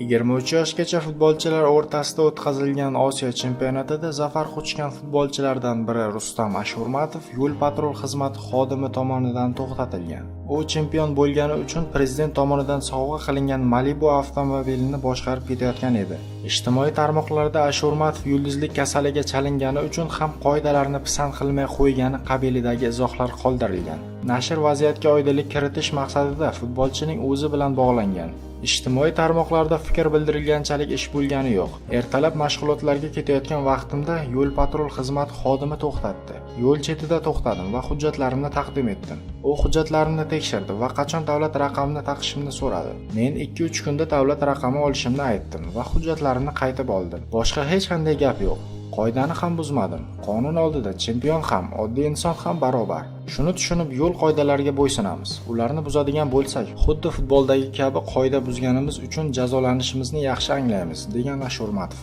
23 yoshgacha futbolchilar o'rtasida o'tkazilgan Osiyo chempionatida zafar quchgan futbolchilardan biri Rustam Ashurmatov yo'l-patrul xizmati xodimi tomonidan to'xtatilgan. U chempion bo'lgani uchun prezident tomonidan sovg'a qilingan Malibu avtomobilini boshqarib ketayotgan edi. Ijtimoiy tarmoqlarda Ashurmatov yulduzlik kasaliga chalingani uchun ham qoidalarni pisand qilmay qo'ygani qabilidagi izohlar qoldirilgan. Nashr vaziyatga oydinlik kiritish maqsadida futbolchining o'zi bilan bog'langan. Ijtimoiy tarmoqlarda fikr bildirilganchalik ish bo'lgani yo'q. Ertalab mashg'ulotlarga ketayotgan vaqtimda yo'l-patrul xizmati xodimi to'xtatdi. Yo'l chetida to'xtadim va hujjatlarimni taqdim etdim. U hujjatlarimni tekshirdi va qachon davlat raqamini taqishimni so'radi. Men 2-3 kunda davlat raqami olishimni aytdim va hujjatlarimni qaytib oldim. Boshqa hech qanday gap yo'q. Qoidani ham buzmadim. Qonun oldida chempion ham, oddiy inson ham barobar. Shuni tushunib yo'l qoidalariga bo'ysunamiz. Ularni buzadigan bo'lsak, xuddi futboldagi kabi qoida buzganimiz uchun jazolanishimizni yaxshi anglaymiz, degan Ashurmatov.